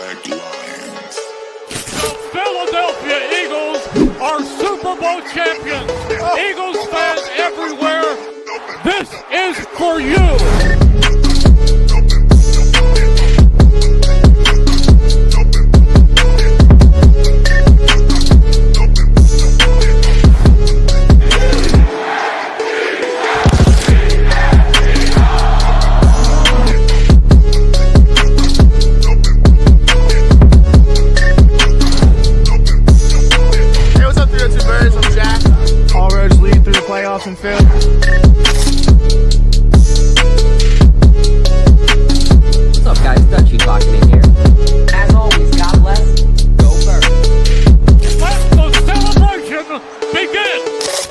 The Philadelphia Eagles are Super Bowl champions. Eagles fans everywhere, this is for you. And Phil. What's up, guys? Dutchy clocking in here. As always, God bless. Go first. Let the celebration begin.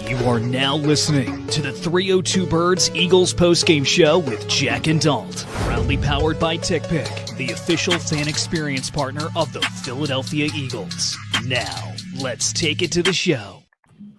You are now listening to the 302 Birds Eagles postgame show with Jac and Dalton. Proudly powered by TickPick, the official fan experience partner of the Philadelphia Eagles. Now, let's take it to the show.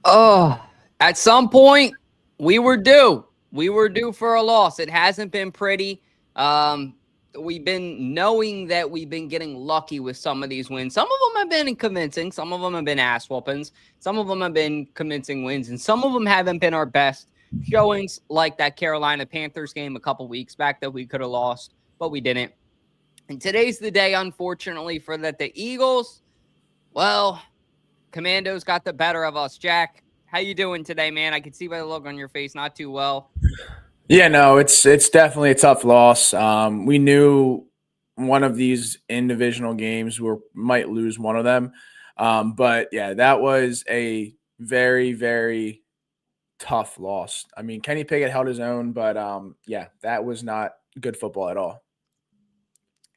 Oh. At some point, we were due. We were due for a loss. It hasn't been pretty. We've been knowing that we've been getting lucky with some of these wins. Some of them have been convincing. Some of them have been ass whoopings. Some of them have been convincing wins. And some of them haven't been our best showings, like that Carolina Panthers game a couple weeks back that we could have lost, but we didn't. And today's the day, unfortunately, for that the Eagles, well, Commandos got the better of us. Jack, how you doing today, man? I can see by the look on your face, not too well. Yeah, no, it's definitely a tough loss. We knew one of these in-divisional games we might lose one of them. But, yeah, that was a very, very tough loss. I mean, Kenny Pickett held his own, but, yeah, that was not good football at all.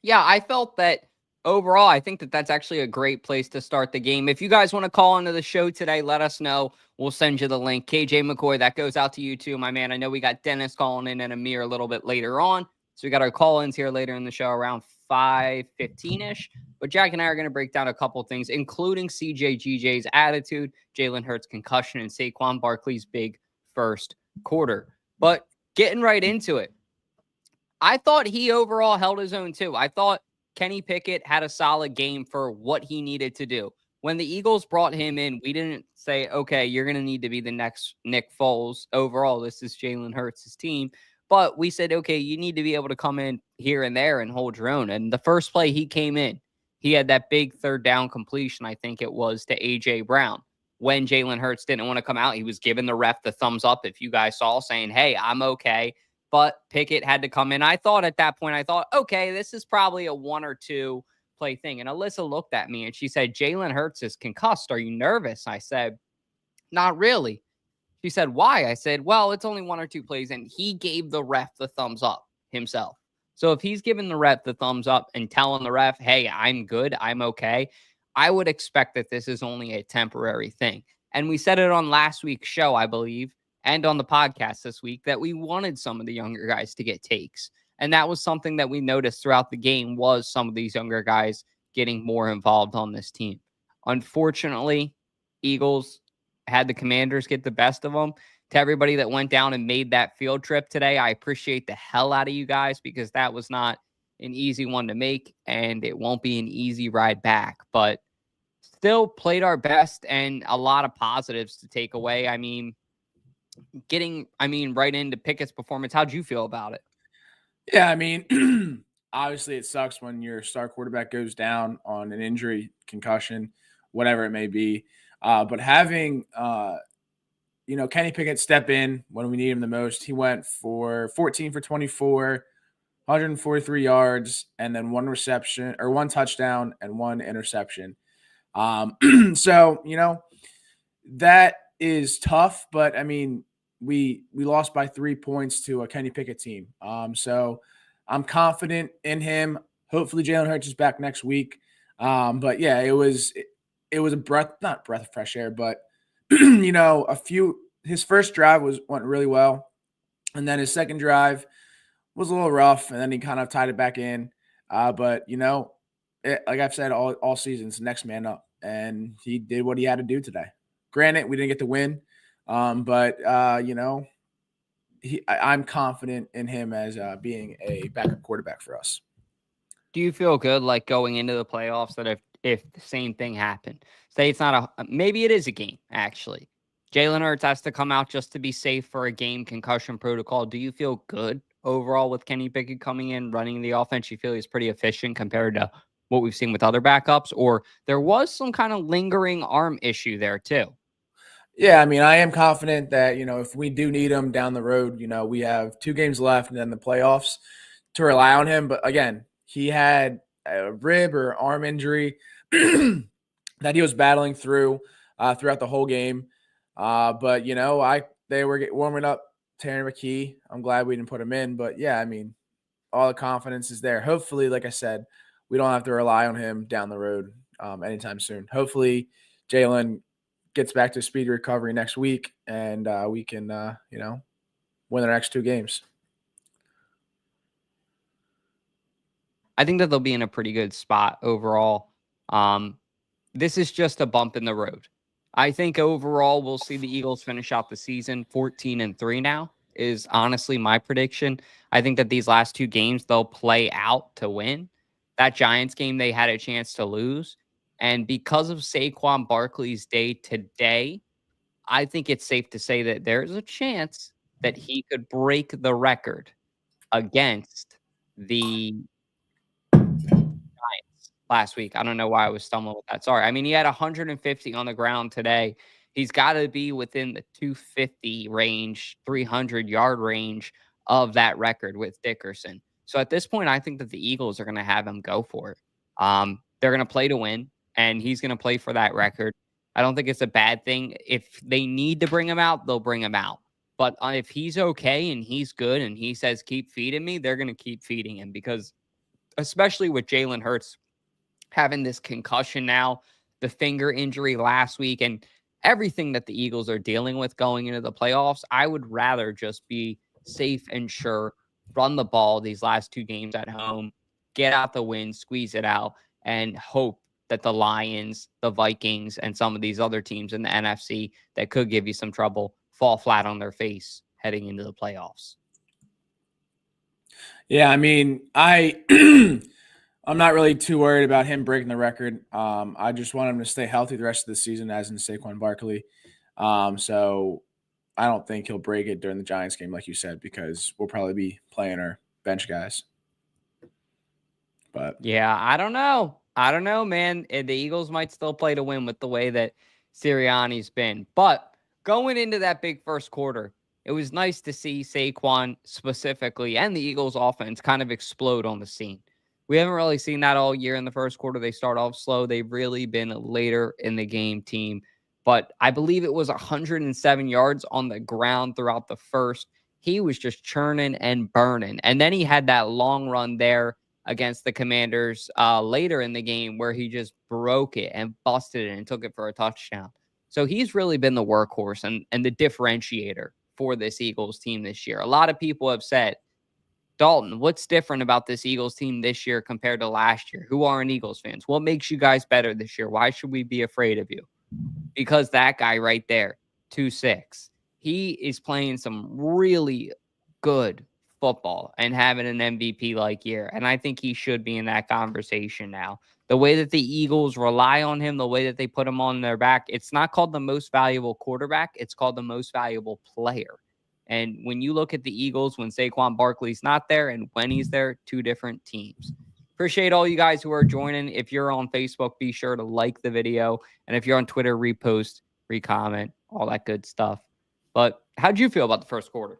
Yeah, I felt that overall, I think that that's actually a great place to start the game. If you guys want to call into the show today, let us know. We'll send you the link. KJ McCoy, that goes out to you too, my man. I know we got Dennis calling in and Amir a little bit later on. So we got our call-ins here later in the show around 5:15-ish. But Jack and I are going to break down a couple things, including CJGJ's attitude, Jalen Hurts' concussion, and Saquon Barkley's big first quarter. But getting right into it, I thought he overall held his own too. I thought Kenny Pickett had a solid game for what he needed to do. When the Eagles brought him in, we didn't say, okay, you're going to need to be the next Nick Foles. Overall, this is Jalen Hurts' team. But we said, okay, you need to be able to come in here and there and hold your own. And the first play he came in, he had that big third down completion, I think it was, to A.J. Brown. When Jalen Hurts didn't want to come out, he was giving the ref the thumbs up, if you guys saw, saying, hey, I'm okay. But Pickett had to come in. I thought at that point, okay, this is probably a 1 or 2 play thing. And Alyssa looked at me and she said, Jalen Hurts is concussed. Are you nervous? I said, not really. She said, why? I said, well, it's only 1 or 2 plays. And he gave the ref the thumbs up himself. So if he's giving the ref the thumbs up and telling the ref, hey, I'm good, I'm okay, I would expect that this is only a temporary thing. And we said it on last week's show, I believe, and on the podcast this week, that we wanted some of the younger guys to get takes. And that was something that we noticed throughout the game, was some of these younger guys getting more involved on this team. Unfortunately, Eagles had the Commanders get the best of them. To everybody that went down and made that field trip today, I appreciate the hell out of you guys, because that was not an easy one to make, and it won't be an easy ride back. But still played our best, and a lot of positives to take away. I mean, right into Pickett's performance, how'd you feel about it? Yeah, I mean, obviously it sucks when your star quarterback goes down on an injury, concussion, whatever it may be. But having, Kenny Pickett step in when we need him the most, he went for 14 for 24, 143 yards, and then 1 touchdown and 1 interception. So, that is tough, but I mean, we lost by 3 points to a Kenny Pickett team. So I'm confident in him. Hopefully Jalen Hurts is back next week. But yeah, it was not breath of fresh air, but his first drive went really well. And then his second drive was a little rough, and then he kind of tied it back in. But like I've said all season, it's next man up, and he did what he had to do today. Granted, we didn't get the win, but I'm confident in him as being a backup quarterback for us. Do you feel good like going into the playoffs that if the same thing happened, say it's not maybe it is a game actually. Jalen Hurts has to come out just to be safe for a game concussion protocol. Do you feel good overall with Kenny Pickett coming in, running the offense? You feel he's pretty efficient compared to what we've seen with other backups, or there was some kind of lingering arm issue there too? Yeah, I mean, I am confident that, if we do need him down the road, we have 2 games left and then the playoffs to rely on him. But again, he had a rib or arm injury that he was battling through throughout the whole game. But, they were warming up Terry McKee. I'm glad we didn't put him in. But, yeah, I mean, all the confidence is there. Hopefully, like I said, we don't have to rely on him down the road anytime soon. Hopefully, Jalen gets back to speedy recovery next week, and we can, win the next 2 games. I think that they'll be in a pretty good spot overall. This is just a bump in the road. I think overall we'll see the Eagles finish out the season 14-3 now is honestly my prediction. I think that these last 2 games they'll play out to win. That Giants game they had a chance to lose. And because of Saquon Barkley's day today, I think it's safe to say that there's a chance that he could break the record against the Giants last week. I don't know why I was stumbling with that. Sorry. I mean, he had 150 on the ground today. He's got to be within the 250 range, 300-yard range of that record with Dickerson. So at this point, I think that the Eagles are going to have him go for it. They're going to play to win, and he's going to play for that record. I don't think it's a bad thing. If they need to bring him out, they'll bring him out. But if he's okay and he's good and he says, keep feeding me, they're going to keep feeding him because especially with Jalen Hurts having this concussion now, the finger injury last week, and everything that the Eagles are dealing with going into the playoffs, I would rather just be safe and sure, run the ball these last 2 games at home, get out the win, squeeze it out, and hope that the Lions, the Vikings, and some of these other teams in the NFC that could give you some trouble fall flat on their face heading into the playoffs. Yeah, I mean, I'm not really too worried about him breaking the record. I just want him to stay healthy the rest of the season, as in Saquon Barkley. So I don't think he'll break it during the Giants game, like you said, because we'll probably be playing our bench guys. But yeah, I don't know. I don't know, man. The Eagles might still play to win with the way that Sirianni's been. But going into that big first quarter, it was nice to see Saquon specifically and the Eagles offense kind of explode on the scene. We haven't really seen that all year in the first quarter. They start off slow. They've really been a later in the game team. But I believe it was 107 yards on the ground throughout the first. He was just churning and burning. And then he had that long run there against the Commanders later in the game where he just broke it and busted it and took it for a touchdown. So he's really been the workhorse and the differentiator for this Eagles team this year. A lot of people have said, Dalton, what's different about this Eagles team this year compared to last year? Who aren't Eagles fans? What makes you guys better this year? Why should we be afraid of you? Because that guy right there, 2'6", he is playing some really good football and having an MVP-like year. And I think he should be in that conversation now. The way that the Eagles rely on him, the way that they put him on their back, it's not called the most valuable quarterback. It's called the most valuable player. And when you look at the Eagles, when Saquon Barkley's not there and when he's there, 2 different teams. Appreciate all you guys who are joining. If you're on Facebook, be sure to like the video. And if you're on Twitter, repost, recomment, all that good stuff. But how'd you feel about the first quarter?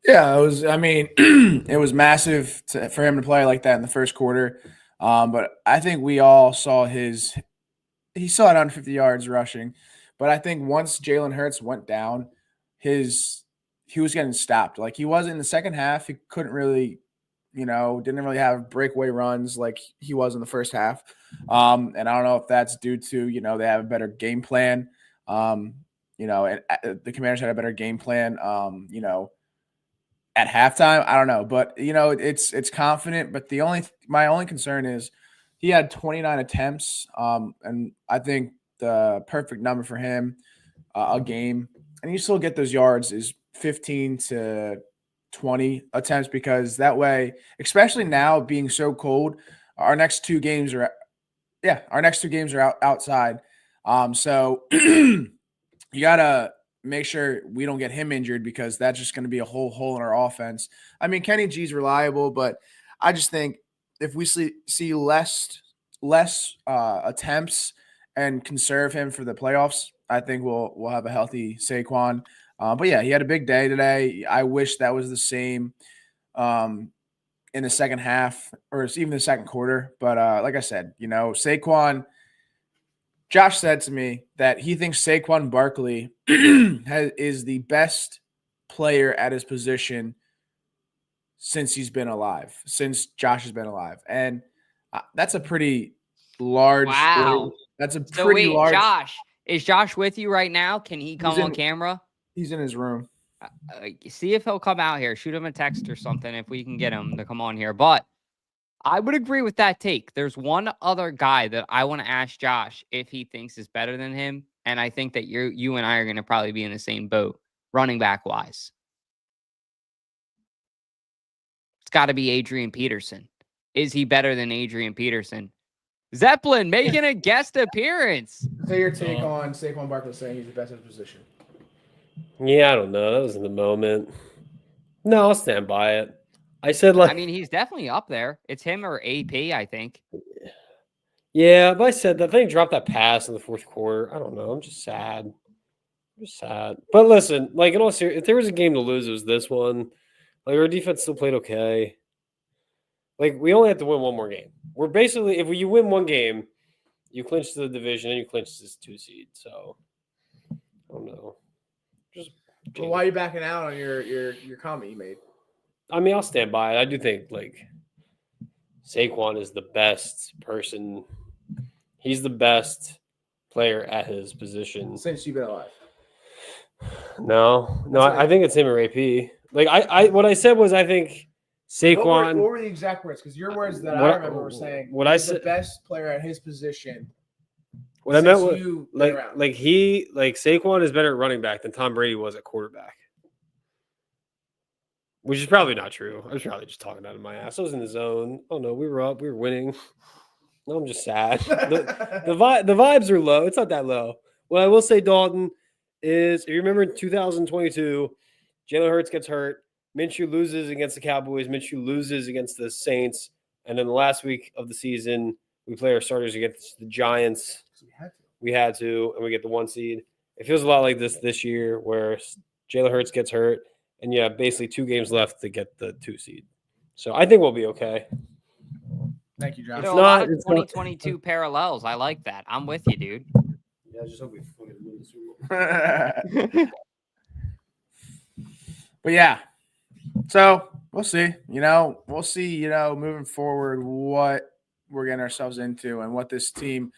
Yeah, it was massive for him to play like that in the first quarter. But I think we all saw he saw it 150 yards rushing. But I think once Jalen Hurts went down, he was getting stopped. Like he was in the second half, he couldn't really, didn't really have breakaway runs like he was in the first half. And I don't know if that's due to, they have a better game plan. And the Commanders had a better game plan, at halftime. I don't know, but it's confident. But my only concern is he had 29 attempts, and I think the perfect number for him a game, and you still get those yards, is 15 to 20 attempts, because that way, especially now being so cold, our next two games are outside. So you gotta make sure we don't get him injured because that's just going to be a whole hole in our offense. I mean, Kenny G's reliable, but I just think if we see less attempts and conserve him for the playoffs, I think we'll have a healthy Saquon. But yeah, he had a big day today. I wish that was the same in the second half or even the second quarter. But like I said, Saquon. Josh said to me that he thinks Saquon Barkley is the best player at his position since he's been alive, since Josh has been alive. And that's a pretty large. Wow. That's a So pretty wait, large. Josh, is Josh with you right now? Can he come on camera? He's in his room. See if he'll come out here. Shoot him a text or something if we can get him to come on here. But I would agree with that take. There's one other guy that I want to ask Josh if he thinks is better than him. And I think that you and I are going to probably be in the same boat, running back wise. It's got to be Adrian Peterson. Is he better than Adrian Peterson? Zeppelin making a guest appearance. Say your take on Saquon Barkley saying he's the best at his position. Yeah, I don't know. That was in the moment. No, I'll stand by it. I said I mean, he's definitely up there. It's him or AP, I think. Yeah, but I said that thing dropped that pass in the fourth quarter. I don't know. I'm just sad. But listen, like in all seriousness, if there was a game to lose, it was this one. Like our defense still played okay. Like we only have to win one more game. We're basically, if you win one game, you clinch the division and you clinch this 2 seed. So I don't know. Well, why are you backing out on your comment you made? I mean, I'll stand by it. I do think like Saquon is the best person. He's the best player at his position Since you've been alive. No, I think it's him or AP. Like I what I said was I think Saquon. What were the exact words? Because your words that I remember were saying what I said, the best player at his position. What I meant was like Saquon is better at running back than Tom Brady was at quarterback. Which is probably not true. I was probably just talking out of my ass. I was in the zone. Oh no, we were up. We were winning. No, I'm just sad. The vibes are low. It's not that low. What I will say, Dalton, is if you remember in 2022, Jalen Hurts gets hurt. Minshew loses against the Cowboys. Minshew loses against the Saints. And then the last week of the season, we play our starters against the Giants. We had to, and we get the 1 seed. It feels a lot like this year where Jalen Hurts gets hurt. And you have basically 2 games left to get the 2 seed. So I think we'll be okay. Thank you, Josh. So a lot of 2022 parallels. I like that. I'm with you, dude. Yeah, I just hope we fucking win the Super Bowl. But yeah. So we'll see. We'll see, moving forward what we're getting ourselves into and what this team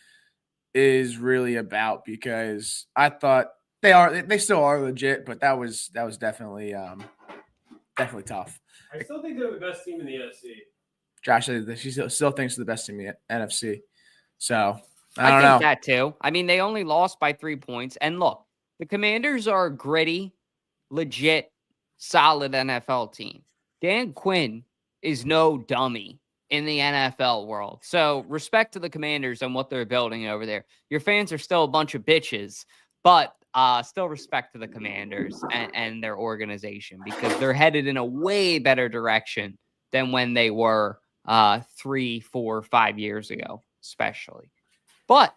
is really about, because I thought they still are legit, but that was definitely tough. I still think they're the best team in the NFC. Josh said that she still thinks they're the best team in the NFC. So I think know. that too. I mean, they only lost by 3 points. And look, the Commanders are a gritty, legit, solid NFL team. Dan Quinn is no dummy in the NFL world. So respect to the Commanders and what they're building over there. Your fans are still a bunch of bitches, but still respect to the Commanders and their organization, because they're headed in a way better direction than when they were 3, 4, 5 years ago, especially. But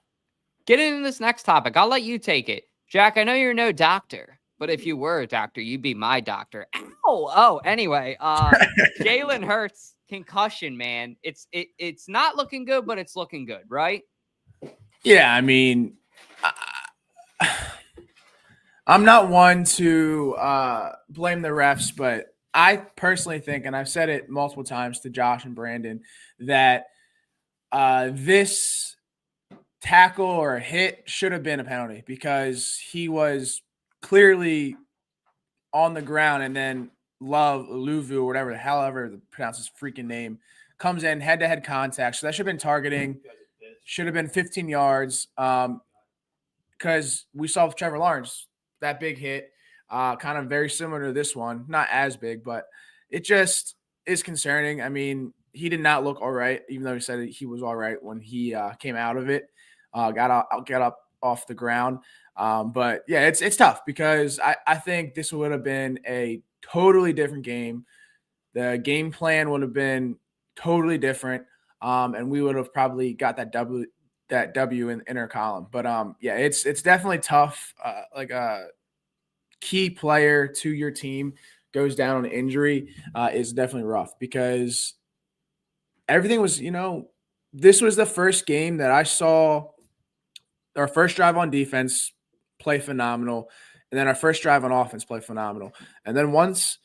getting into this next topic, I'll let you take it. Jack, I know you're no doctor, but if you were a doctor, you'd be my doctor. Ow! Oh, anyway, Jalen Hurts concussion, man. It's not looking good, but it's looking good, right? Yeah, I mean, I'm not one to blame the refs, but I personally think, and I've said it multiple times to Josh and Brandon, that this tackle or hit should have been a penalty, because he was clearly on the ground, and then Luvu, or whatever, however to pronounce his freaking name, comes in head-to-head contact. So that should have been targeting. Should have been 15 yards. Because we saw with Trevor Lawrence, that big hit, kind of very similar to this one. Not as big, but it just is concerning. I mean, he did not look all right, even though he said he was all right when he came out of it, got up off the ground. But yeah, it's tough because I think this would have been a totally different game. The game plan would have been totally different, and we would have probably got that W in the inner column. But yeah, it's definitely tough. Like a key player to your team goes down on injury is definitely rough because everything was, this was the first game that I saw our first drive on defense play phenomenal, and then our first drive on offense play phenomenal. And then once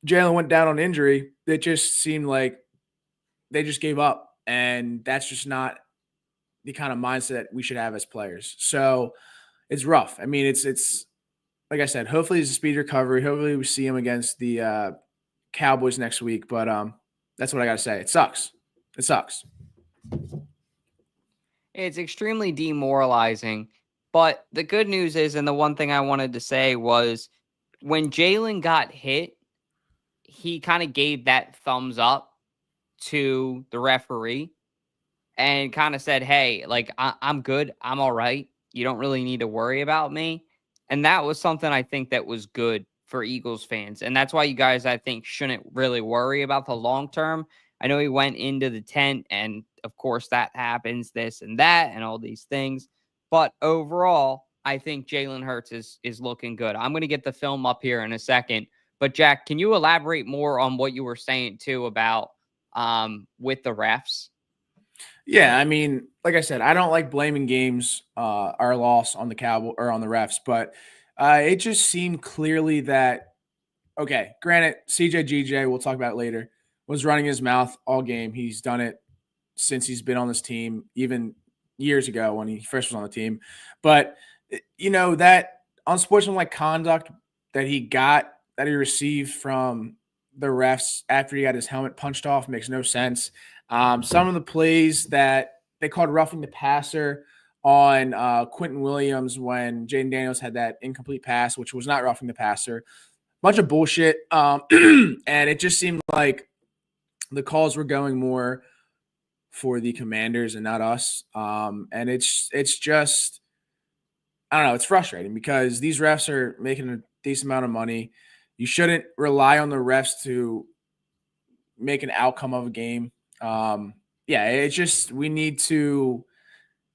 Jalen went down on injury, it just seemed like they just gave up, and that's just not the kind of mindset we should have as players. So it's rough. I mean, it's like I said, hopefully it's a speed recovery. Hopefully we see him against the Cowboys next week. But that's what I got to say. It sucks. It sucks. It's extremely demoralizing. But the good news is, and the one thing I wanted to say was when Jalen got hit, he kind of gave that thumbs up to the referee and kind of said, hey, like, I'm good. I'm all right. You don't really need to worry about me. And that was something I think that was good for Eagles fans. And that's why you guys, I think, shouldn't really worry about the long term. I know he went into the tent, and of course that happens, this and that, and all these things. But overall, I think Jalen Hurts is looking good. I'm going to get the film up here in a second. But Jack, can you elaborate more on what you were saying too about with the refs? Yeah, I mean, like I said, I don't like blaming games, our loss on the Cowboy or on the refs, but it just seemed clearly that, okay, granted, CJGJ, we'll talk about it later, was running his mouth all game. He's done it since he's been on this team, even years ago when he first was on the team. But, that unsportsmanlike conduct that he received from the refs after he got his helmet punched off makes no sense. Some of the plays that they called roughing the passer on Quentin Williams when Jayden Daniels had that incomplete pass, which was not roughing the passer. Bunch of bullshit. And it just seemed like the calls were going more for the Commanders and not us. And it's just, I don't know, it's frustrating because these refs are making a decent amount of money. You shouldn't rely on the refs to make an outcome of a game. Yeah, it's just we need to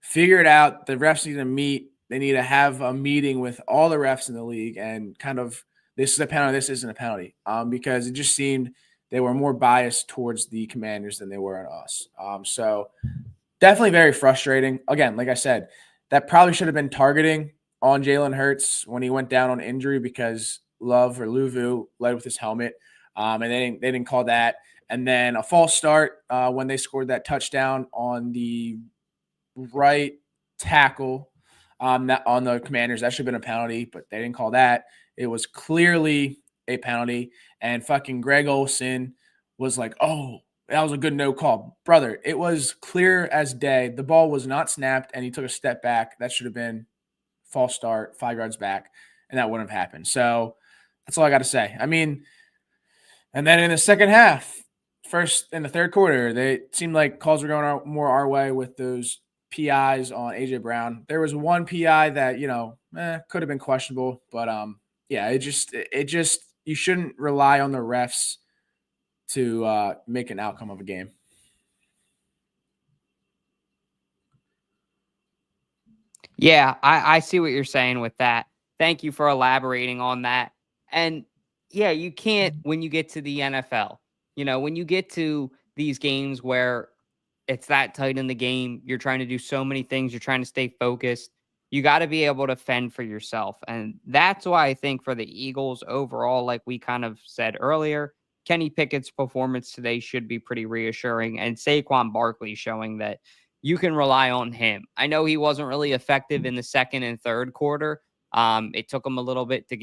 figure it out. The refs need to meet. They need to have a meeting with all the refs in the league and kind of this is a penalty, this isn't a penalty. Because it just seemed they were more biased towards the Commanders than they were on us. So definitely very frustrating. Again, like I said, that probably should have been targeting on Jalen Hurts when he went down on injury because Love or Luvu led with his helmet. And they didn't call that. And then a false start when they scored that touchdown on the right tackle on the Commanders. That should have been a penalty, but they didn't call that. It was clearly a penalty. And fucking Greg Olsen was like, oh, that was a good no call. Brother, it was clear as day. The ball was not snapped, and he took a step back. That should have been false start, 5 yards back, and that wouldn't have happened. So that's all I got to say. I mean, and then in the second half, first in the third quarter, they seemed like calls were going more our way with those PIs on AJ Brown. There was one PI that, could have been questionable, but yeah, it just you shouldn't rely on the refs to make an outcome of a game. Yeah, I see what you're saying with that. Thank you for elaborating on that. And yeah, you can't, when you get to the NFL, when you get to these games where it's that tight in the game, you're trying to do so many things, you're trying to stay focused, you got to be able to fend for yourself. And that's why I think for the Eagles overall, like we kind of said earlier, Kenny Pickett's performance today should be pretty reassuring. And Saquon Barkley showing that you can rely on him. I know he wasn't really effective in the second and third quarter. It took him a little bit to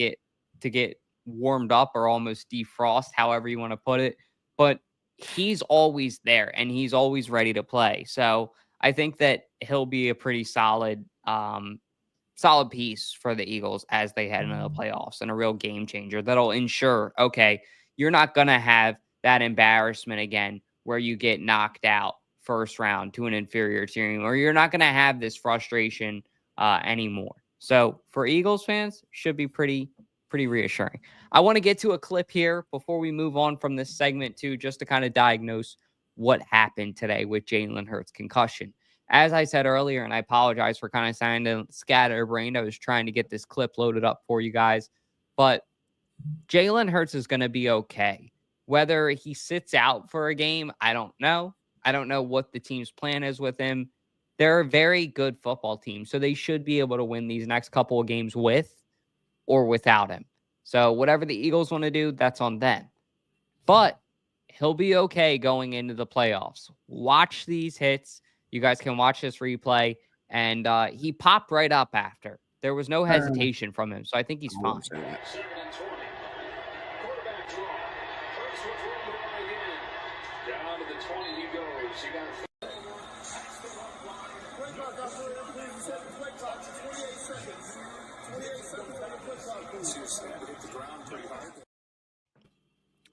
get warmed up or almost defrost, however you want to put it. But he's always there and he's always ready to play. So I think that he'll be a pretty solid piece for the Eagles as they head into the playoffs and a real game changer that'll ensure, okay, you're not going to have that embarrassment again where you get knocked out first round to an inferior team, or you're not going to have this frustration anymore. So for Eagles fans, should be pretty reassuring. I want to get to a clip here before we move on from this segment too, just to kind of diagnose what happened today with Jalen Hurts concussion. As I said earlier, and I apologize for kind of sounding scatterbrained, I was trying to get this clip loaded up for you guys, but Jalen Hurts is going to be okay. Whether he sits out for a game, I don't know. I don't know what the team's plan is with him. They're a very good football team, so they should be able to win these next couple of games with or without him. So whatever the Eagles want to do, that's on them. But he'll be okay going into the playoffs. Watch these hits. You guys can watch this replay. And he popped right up after. There was no hesitation from him, so I think he's fine.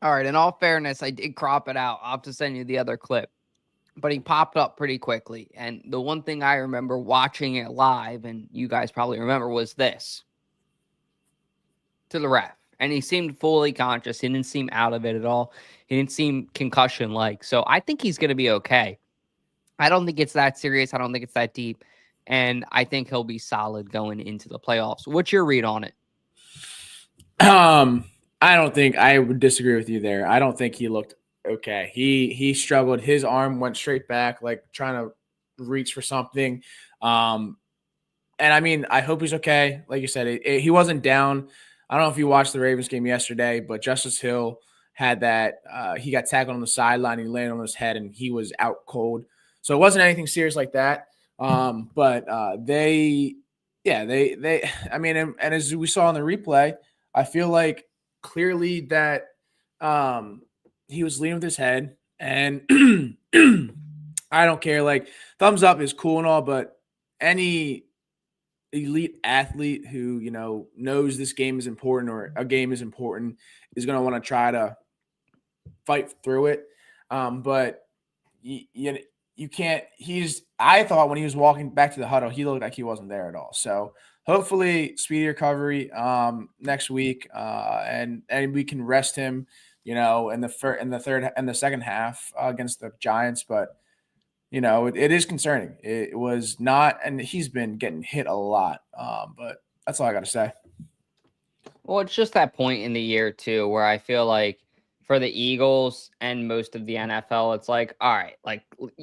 All right, in all fairness, I did crop it out. I'll have to send you the other clip. But he popped up pretty quickly. And the one thing I remember watching it live, and you guys probably remember, was this. To the ref. And he seemed fully conscious. He didn't seem out of it at all. He didn't seem concussion-like. So I think he's going to be okay. I don't think it's that serious. I don't think it's that deep. And I think he'll be solid going into the playoffs. What's your read on it? I don't think I would disagree with you there. I don't think he looked okay. He struggled. His arm went straight back, like trying to reach for something. And I mean, I hope he's okay. Like you said, he wasn't down. I don't know if you watched the Ravens game yesterday, but Justice Hill had that. He got tackled on the sideline. He landed on his head, and he was out cold. So it wasn't anything serious like that. But I mean, and as we saw in the replay, I feel like clearly that he was leading with his head, and I don't care. Like, thumbs up is cool and all, but any elite athlete who, you know, knows this game is important or a game is important is going to want to try to fight through it. But you can't. I thought when he was walking back to the huddle, he looked like he wasn't there at all. So hopefully speedy recovery next week, and we can rest him, you know, in the second half against the Giants. But you know, it is concerning. It was not, and he's been getting hit a lot. But that's all I got to say. Well, it's just that point in the year too where I feel like for the Eagles and most of the NFL, it's like, all right,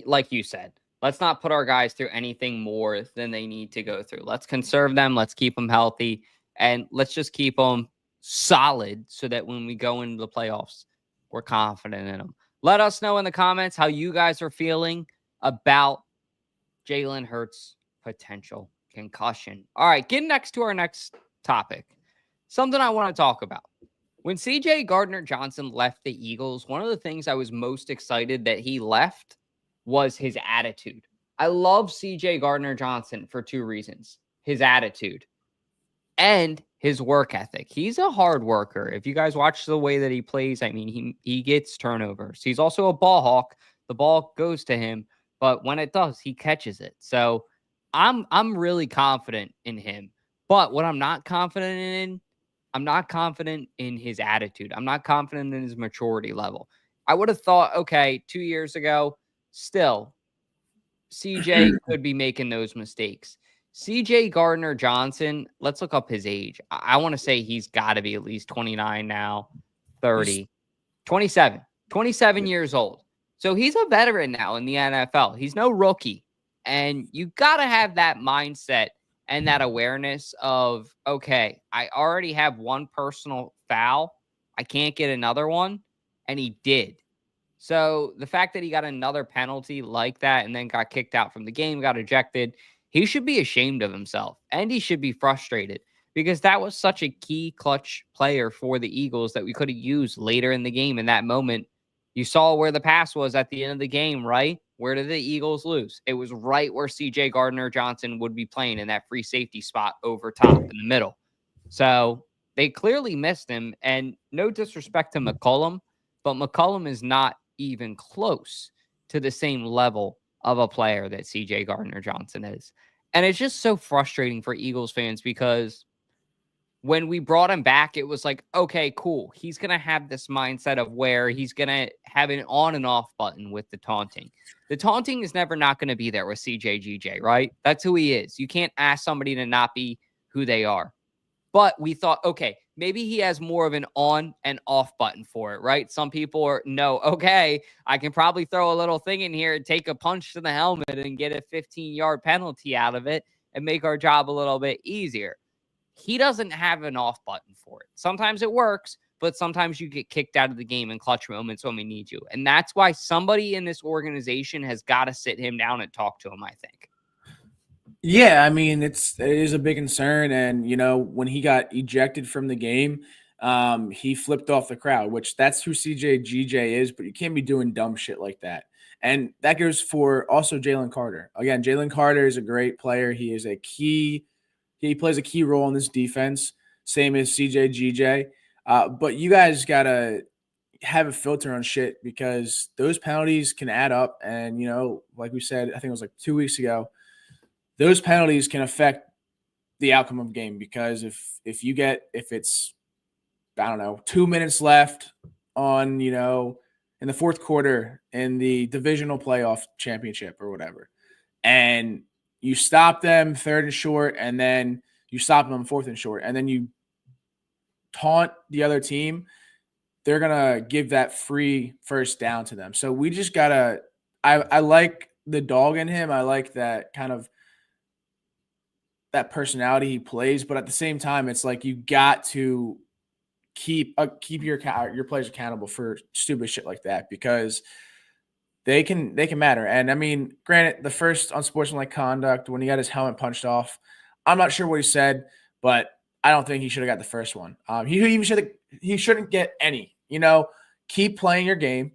like you said, let's not put our guys through anything more than they need to go through. Let's conserve them. Let's keep them healthy. And let's just keep them solid so that when we go into the playoffs, we're confident in them. Let us know in the comments how you guys are feeling about Jalen Hurts' potential concussion. All right, getting next to our next topic. Something I want to talk about. When C.J. Gardner-Johnson left the Eagles, one of the things I was most excited that he left was his attitude. I love C.J. Gardner-Johnson for two reasons. His attitude and his work ethic. He's a hard worker. If you guys watch the way that he plays, I mean, he gets turnovers. He's also a ball hawk. The ball goes to him, but when it does, he catches it. So I'm really confident in him. But what I'm not confident in his attitude. I'm not confident in his maturity level. I would have thought, okay, 2 years ago, still, CJ could be making those mistakes. CJ Gardner-Johnson, let's look up his age. I want to say he's got to be at least 29 now, 30, 27 years old. So he's a veteran now in the NFL. He's no rookie. And you got to have that mindset and that awareness of, okay, I already have one personal foul. I can't get another one. And he did. So the fact that he got another penalty like that and then got kicked out from the game, got ejected, he should be ashamed of himself. And he should be frustrated because that was such a key clutch player for the Eagles that we could have used later in the game. In that moment, you saw where the pass was at the end of the game, right? Where did the Eagles lose? It was right where C.J. Gardner-Johnson would be playing in that free safety spot over top in the middle. So they clearly missed him. And no disrespect to McCollum, but McCollum is not even close to the same level of a player that CJ Gardner-Johnson is. And it's just so frustrating for Eagles fans because when we brought him back, it was like, okay, cool. He's going to have this mindset of where he's going to have an on and off button with the taunting. The taunting is never not going to be there with CJGJ, right? That's who he is. You can't ask somebody to not be who they are. But we thought, okay, maybe he has more of an on and off button for it, right? Some people know, okay, I can probably throw a little thing in here and take a punch to the helmet and get a 15-yard penalty out of it and make our job a little bit easier. He doesn't have an off button for it. Sometimes it works, but sometimes you get kicked out of the game in clutch moments when we need you. And that's why somebody in this organization has got to sit him down and talk to him, I think. Yeah, I mean, it is a big concern. And, when he got ejected from the game, he flipped off the crowd, which that's who CJGJ is, but you can't be doing dumb shit like that. And that goes for also Jalen Carter. Again, Jalen Carter is a great player. He plays a key role in this defense, same as CJGJ. But you guys got to have a filter on shit because those penalties can add up. And, like we said, I think it was like 2 weeks ago, those penalties can affect the outcome of the game because if it's, I don't know, 2 minutes left on, in the fourth quarter in the divisional playoff championship or whatever, and you stop them 3rd and short, and then you stop them 4th and short, and then you taunt the other team, they're going to give that free first down to them. So we just got to – I like the dog in him. I like that kind of that personality he plays, but at the same time, it's like you got to keep your players accountable for stupid shit like that because they can matter. And I mean, granted, the first unsportsmanlike conduct when he got his helmet punched off, I'm not sure what he said, but I don't think he should have got the first one. He shouldn't get any. Keep playing your game,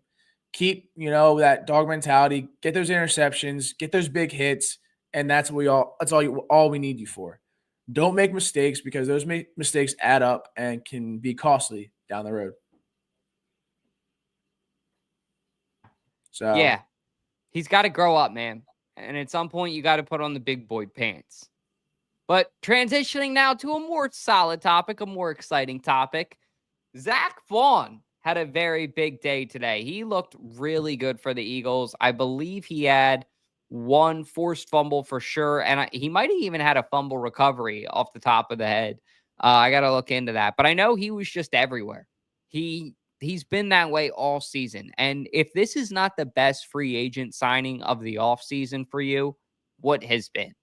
keep that dog mentality, get those interceptions, get those big hits, and that's all we need you for. Don't make mistakes because those mistakes add up and can be costly down the road. So yeah, he's got to grow up, man. And at some point, you got to put on the big boy pants. But transitioning now to a more solid topic, a more exciting topic. Zac Vaughn had a very big day today. He looked really good for the Eagles. I believe he had one forced fumble for sure. And he might have even had a fumble recovery off the top of the head. I got to look into that. But I know he was just everywhere. He's been that way all season. And if this is not the best free agent signing of the offseason for you, what has been?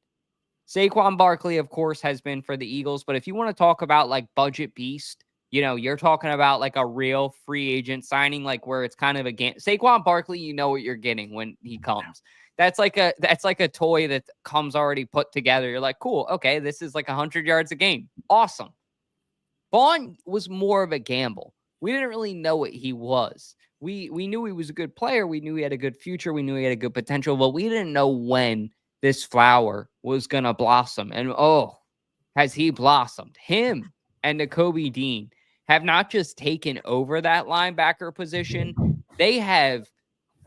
Saquon Barkley, of course, has been for the Eagles. But if you want to talk about like budget beast, you're talking about like a real free agent signing, like where it's kind of a game. Saquon Barkley, you know what you're getting when he comes. That's like a toy that comes already put together. You're like, cool, okay, this is like 100 yards a game. Awesome. Vaughn was more of a gamble. We didn't really know what he was. We knew he was a good player. We knew he had a good future. We knew he had a good potential, but we didn't know when this flower was going to blossom. And has he blossomed? Him and Nakobe Dean have not just taken over that linebacker position. They have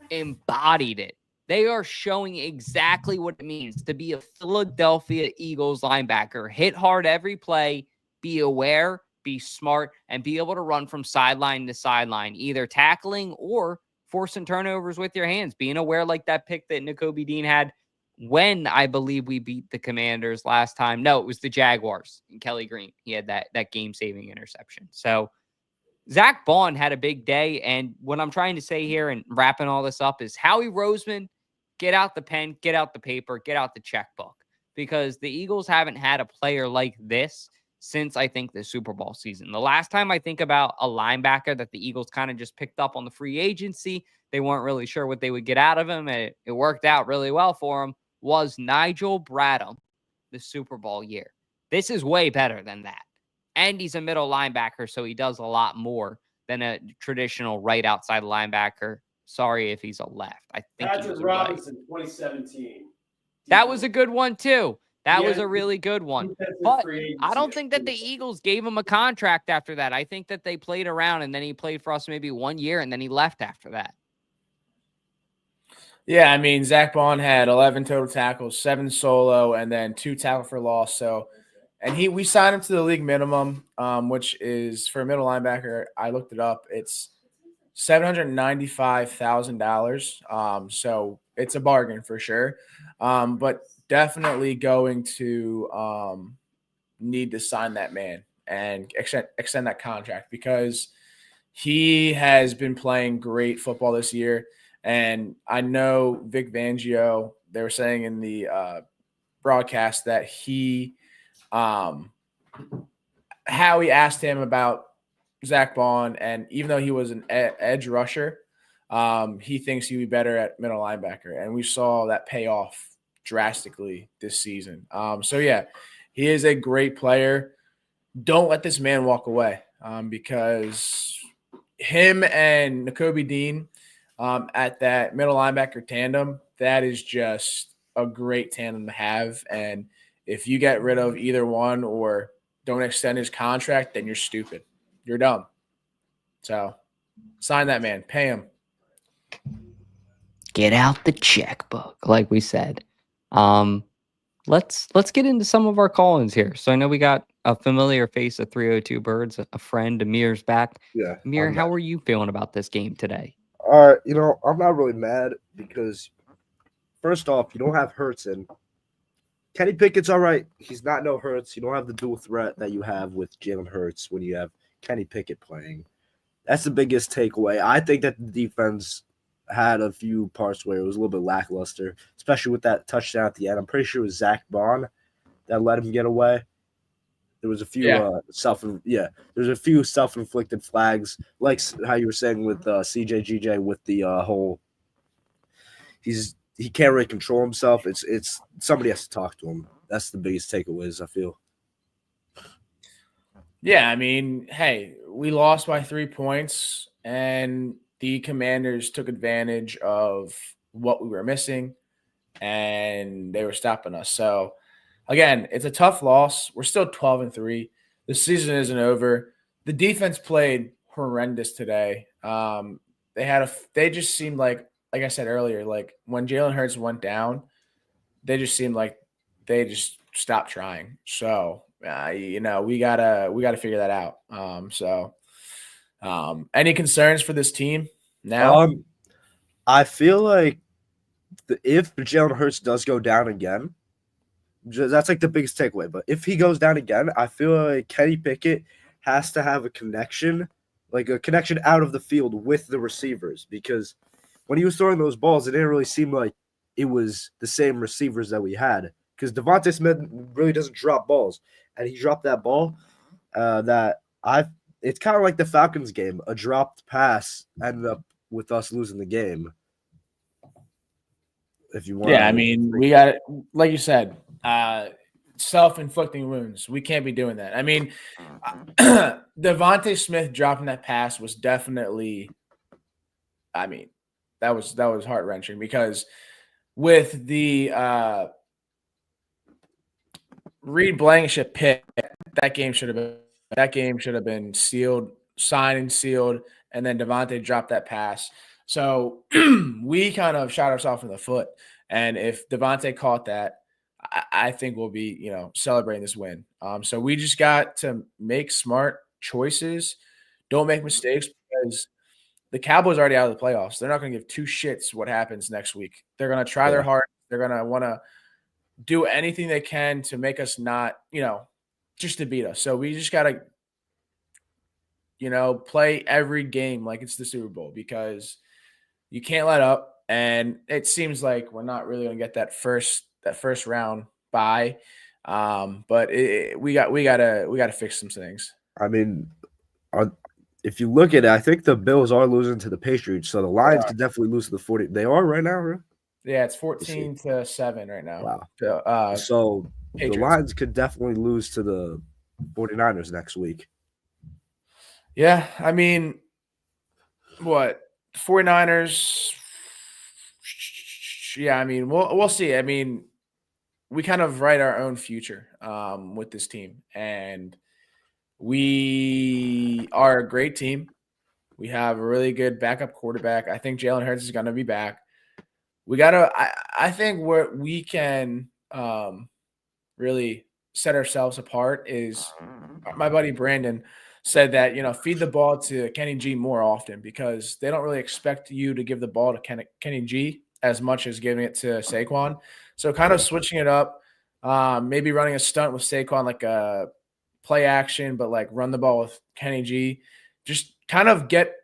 embodied it. They are showing exactly what it means to be a Philadelphia Eagles linebacker. Hit hard every play, be aware, be smart, and be able to run from sideline to sideline, either tackling or forcing turnovers with your hands, being aware like that pick that Nakobe Dean had when I believe we beat the Commanders last time. No, it was the Jaguars and Kelly Green. He had that game-saving interception. So Zac Vaughn had a big day, and what I'm trying to say here and wrapping all this up is Howie Roseman, get out the pen, get out the paper, get out the checkbook, because the Eagles haven't had a player like this since, I think, the Super Bowl season. The last time I think about a linebacker that the Eagles kind of just picked up on the free agency, they weren't really sure what they would get out of him, and it worked out really well for him, was Nigel Bradham the Super Bowl year. This is way better than that. And he's a middle linebacker, so he does a lot more than a traditional right outside linebacker. Sorry if he's a left. I think Patrick Robinson, 2017. That was a good one, too. That was a really good one. But I don't think that the Eagles gave him a contract after that. I think that they played around, and then he played for us maybe 1 year, and then he left after that. Yeah, I mean, Zach Bond had 11 total tackles, 7 solo, and then 2 tackle for loss. So, and we signed him to the league minimum, which is for a middle linebacker. I looked it up. It's $795,000. So it's a bargain for sure. But definitely going to need to sign that man and extend that contract because he has been playing great football this year. And I know Vic Fangio, they were saying in the broadcast that how he asked him about Zach Bond, and even though he was an edge rusher, he thinks he'd be better at middle linebacker. And we saw that pay off drastically this season. So, yeah, he is a great player. Don't let this man walk away because him and Nakobe Dean at that middle linebacker tandem, that is just a great tandem to have. And if you get rid of either one or don't extend his contract, then you're stupid. You're dumb. So sign that man. Pay him. Get out the checkbook, like we said. Let's get into some of our call-ins here. So I know we got a familiar face of 302 Birds, a friend. Amir's back. Yeah. Amir, how are you feeling about this game today? I'm not really mad because first off, you don't have Hurts in. Kenny Pickett's all right. He's not no Hurts. You don't have the dual threat that you have with Jalen Hurts when you have Kenny Pickett playing. That's the biggest takeaway. I think that the defense had a few parts where it was a little bit lackluster, especially with that touchdown at the end. I'm pretty sure it was Zach Bond that let him get away. There was a few there's a few self-inflicted flags, like how you were saying with CJGJ with the whole he can't really control himself. It's somebody has to talk to him. That's the biggest takeaways, I feel. Yeah, I mean, hey, we lost by 3 points, and the Commanders took advantage of what we were missing, and they were stopping us. So, again, it's a tough loss. We're still 12-3. The season isn't over. The defense played horrendous today. They just seemed like I said earlier, like when Jalen Hurts went down, they just seemed like they just stopped trying. So, we gotta figure that out. Any concerns for this team now? I feel like if Jalen Hurts does go down again, that's like the biggest takeaway. But if he goes down again, I feel like Kenny Pickett has to have a connection out of the field with the receivers, because when he was throwing those balls, it didn't really seem like it was the same receivers that we had, because Devontae Smith really doesn't drop balls, and he dropped that ball it's kind of like the Falcons game. A dropped pass ended up with us losing the game. If you want, I mean, we got it, like you said, self-inflicting wounds. We can't be doing that. I mean, Devontae Smith dropping that pass was definitely, I mean, that was heart-wrenching, because with the Reed Blankenship pick, that game should have been signed and sealed, and then Devontae dropped that pass. So we kind of shot ourselves in the foot. And if Devontae caught that, I think we'll be, celebrating this win. So we just got to make smart choices. Don't make mistakes, because the Cowboys are already out of the playoffs. They're not going to give two shits what happens next week. They're going to try their hardest. They're going to want to do anything they can to make us not, just to beat us. So we just got to, play every game like it's the Super Bowl, because you can't let up. And it seems like we're not really going to get that first round bye. But we got to fix some things. I mean, if you look at it, I think the Bills are losing to the Patriots, so the Lions could definitely lose to the 40. They are right now, right? Yeah, it's 14-7 right now. Wow. So Patriots. The Lions could definitely lose to the 49ers next week. Yeah, I mean, what? 49ers. Yeah, I mean, we'll see. I mean, we kind of write our own future with this team, and we are a great team. We have a really good backup quarterback. I think Jalen Hurts is going to be back. we gotta. I think where we can really set ourselves apart is my buddy Brandon said that, feed the ball to Kenny G more often because they don't really expect you to give the ball to Kenny G as much as giving it to Saquon. So kind of switching it up, maybe running a stunt with Saquon, like a play action, but like run the ball with Kenny G. Just kind of get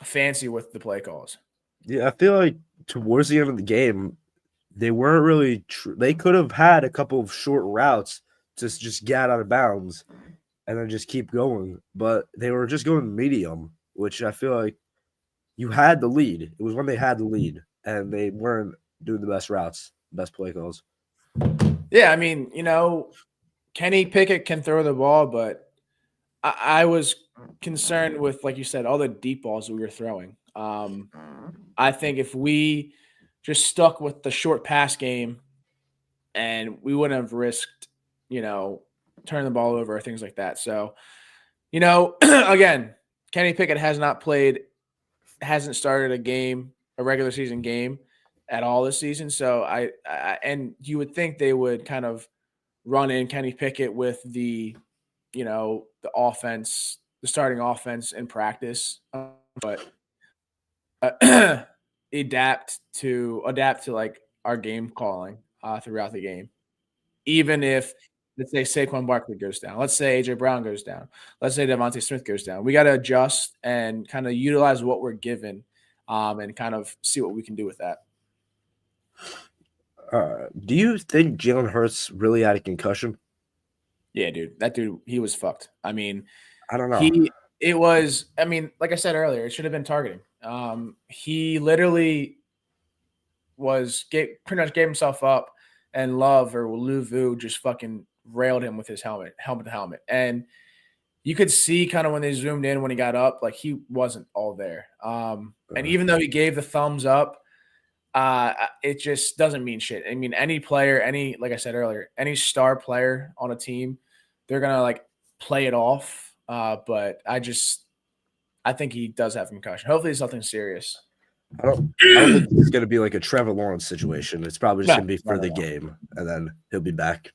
fancy with the play calls. Yeah, I feel like towards the end of the game, they weren't really they could have had a couple of short routes to just get out of bounds and then just keep going. But they were just going medium, which I feel like you had the lead. It was when they had the lead, and they weren't doing the best routes, best play calls. Yeah, I mean, Kenny Pickett can throw the ball, but I was concerned with, like you said, all the deep balls we were throwing. I think if we just stuck with the short pass game and we wouldn't have risked, turning the ball over or things like that. So, again, Kenny Pickett hasn't started a regular season game at all this season. So and you would think they would kind of run in Kenny Pickett with the offense, the starting offense in practice, but adapt to like our game calling throughout the game. Even if, let's say, Saquon Barkley goes down, let's say AJ Brown goes down, let's say Devontae Smith goes down, we got to adjust and kind of utilize what we're given, and kind of see what we can do with that. Do you think Jalen Hurts really had a concussion? Yeah, dude, that dude, he was fucked. I mean, I don't know. Like I said earlier, it should have been targeting. He literally pretty much gave himself up, and Love or Lu Vu just fucking railed him with his helmet to helmet. And you could see kind of when they zoomed in when he got up, like he wasn't all there. And even though he gave the thumbs up, it just doesn't mean shit. I mean, any player, like I said earlier, any star player on a team, they're gonna like play it off. But I think he does have a concussion. Hopefully, it's nothing serious. I don't think it's going to be like a Trevor Lawrence situation. It's probably just going to be for the game, and then he'll be back.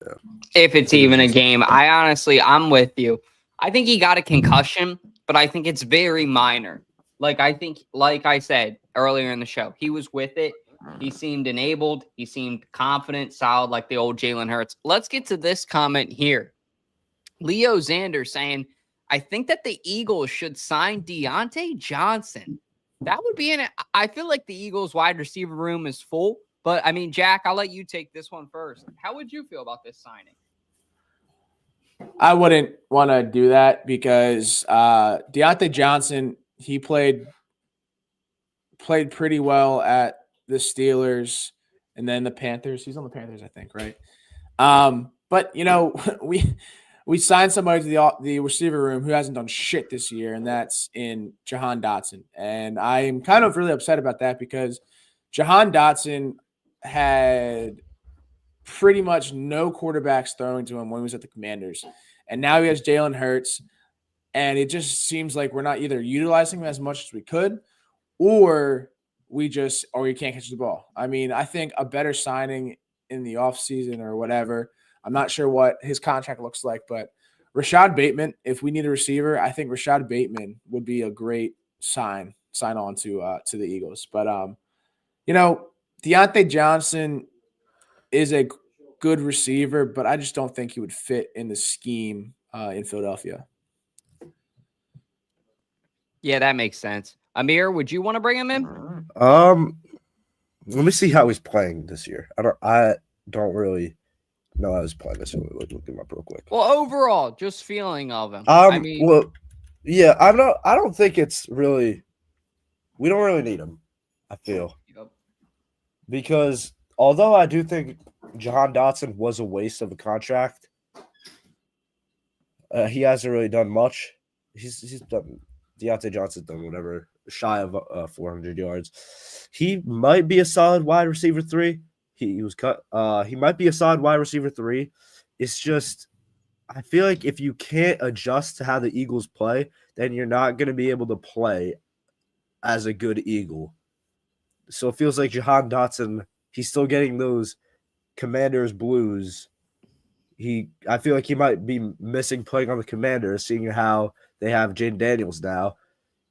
Yeah. If it's even a game. I'm with you. I think he got a concussion, but I think it's very minor. Like I said earlier in the show, he was with it. He seemed enabled. He seemed confident, solid, like the old Jalen Hurts. Let's get to this comment here. Leo Xander saying, I think that the Eagles should sign Deontay Johnson. That would be I feel like the Eagles wide receiver room is full, but I mean, Jack, I'll let you take this one first. How would you feel about this signing? I wouldn't want to do that because Deontay Johnson, he played pretty well at the Steelers and then the Panthers. He's on the Panthers, I think, right? But we signed somebody to the receiver room who hasn't done shit this year, and that's in Jahan Dotson. And I'm kind of really upset about that because Jahan Dotson had pretty much no quarterbacks throwing to him when he was at the Commanders. And now he has Jalen Hurts, and it just seems like we're not either utilizing him as much as we could, or we can't catch the ball. I mean, I think a better signing in the offseason or whatever, I'm not sure what his contract looks like, but Rashad Bateman, if we need a receiver, I think Rashad Bateman would be a great sign on to the Eagles. But Deontay Johnson is a good receiver, but I just don't think he would fit in the scheme in Philadelphia. Yeah, that makes sense. Amir, would you want to bring him in? Let me see how he's playing this year. I don't really know how he's playing this year. Look him up real quick. Well, overall, just feeling of him. I don't think it's really. We don't really need him, I feel. Yep. Because although I do think Jahan Dotson was a waste of a contract, he hasn't really done much. He's done. Deontay Johnson's done whatever, shy of 400 yards. He might be a solid wide receiver 3. He was cut. He might be a solid wide receiver 3. It's just, I feel like if you can't adjust to how the Eagles play, then you're not going to be able to play as a good Eagle. So it feels like Jahan Dotson, he's still getting those Commanders blues. I feel like he might be missing playing on the Commanders, seeing how they have Jayden Daniels now.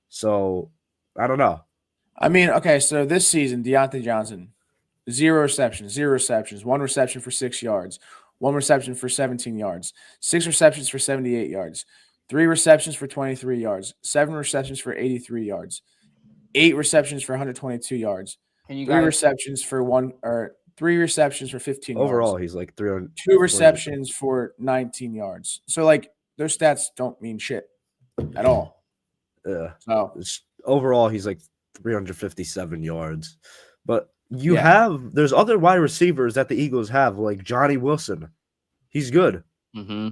So I don't know. I mean, okay, so this season, Deontay Johnson, 0 receptions, 1 reception for 6 yards, 1 reception for 17 yards, 6 receptions for 78 yards, 3 receptions for 23 yards, 7 receptions for 83 yards, 8 receptions for 122 yards, 3 receptions for 15 Overall, yards. he's like 300. 2 receptions for 19 yards. So, like, those stats don't mean shit at all. Yeah. So, overall, he's like 357 yards. But there's other wide receivers that the Eagles have, like Johnny Wilson. He's good. Mm-hmm.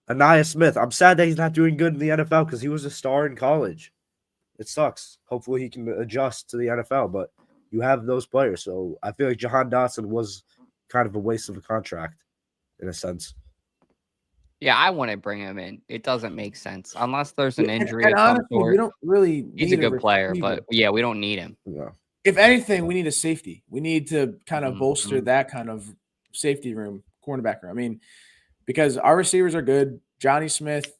Anaya Smith. I'm sad that he's not doing good in the NFL because he was a star in college. It sucks. Hopefully he can adjust to the NFL, but you have those players. So I feel like Jahan Dotson was kind of a waste of a contract in a sense. Yeah, I wouldn't bring him in. It doesn't make sense unless there's an injury. And of some honestly, sort. we don't really. He's a good player, but yeah, we don't need him. Yeah. If anything, we need a safety. We need to kind of bolster that kind of safety room, cornerback room. I mean, because our receivers are good. Johnny Smith,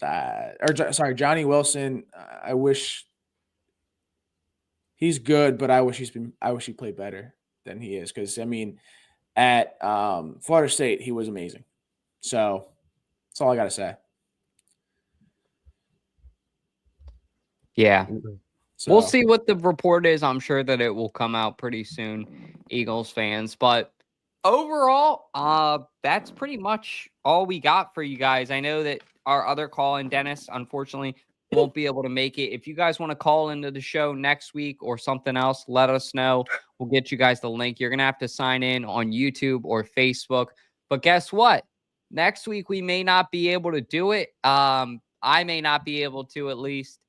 Johnny Wilson. I wish he's good, but I wish he played better than he is. Because I mean, at Florida State, he was amazing. So that's all I got to say. Yeah. So, We'll see what the report is. I'm sure that it will come out pretty soon, Eagles fans. But overall, that's pretty much all we got for you guys. I know that our other call-in, Dennis, unfortunately, won't be able to make it. If you guys want to call into the show next week or something else, let us know. We'll get you guys the link. You're going to have to sign in on YouTube or Facebook. But guess what? Next week, we may not be able to do it. I may not be able to, at least.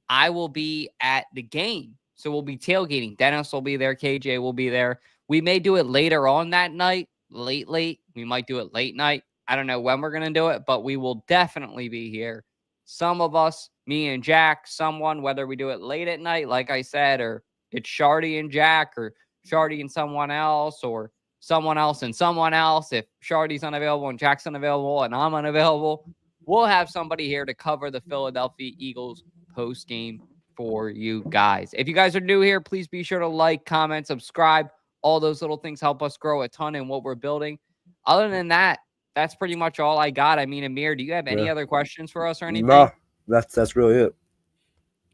I will be at the game. So we'll be tailgating. Dennis will be there. KJ will be there. We may do it later on that night, late. We might do it late night. I don't know when we're going to do it, but we will definitely be here. Some of us, me and Jack, someone, whether we do it late at night, like I said, or it's Shardy and Jack, or Shardy and someone else, or someone else and someone else. If Shardy's unavailable and Jack's unavailable and I'm unavailable, we'll have somebody here to cover the Philadelphia Eagles post game for you guys. If you guys are new here, please be sure to like, comment, subscribe. All those little things help us grow a ton in what we're building. Other than that, that's pretty much all I got. I mean, Amir, do you have any other questions for us or anything? No, that's really it.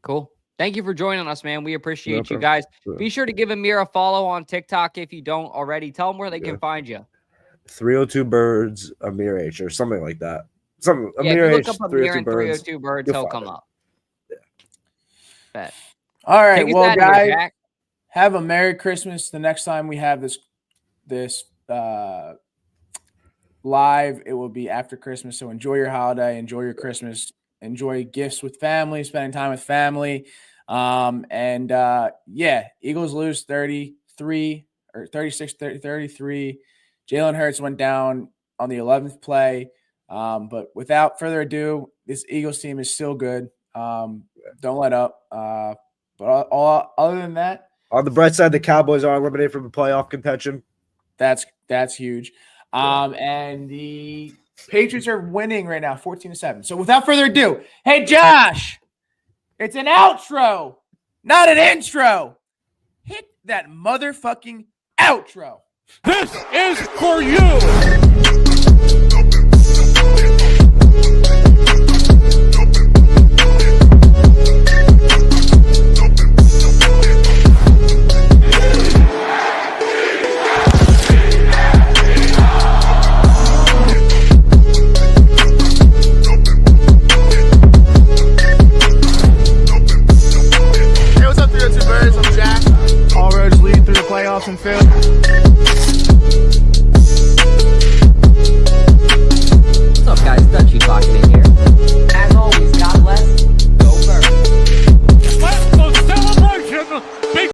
Cool. Thank you for joining us, man. We appreciate you guys. Be sure to give Amir a follow on TikTok if you don't already. Tell them where they can find you. 302 Birds, Amir H, or something like that. Amir H, look up Amir and 302 Birds, he'll come up. Bet. All right, well, guys, have a Merry Christmas. The next time we have this live, it will be after Christmas. So enjoy your holiday, enjoy your Christmas, enjoy gifts with family, spending time with family. Eagles lose 33 or 36-33. Jalen Hurts went down on the 11th play. But without further ado, this Eagles team is still good. Don't let up. But all other than that, on the bright side, the Cowboys are eliminated from the playoff contention. That's huge. And the Patriots are winning right now, 14-7. So without further ado, hey Josh, it's an outro, not an intro. Hit that motherfucking outro. This is for you.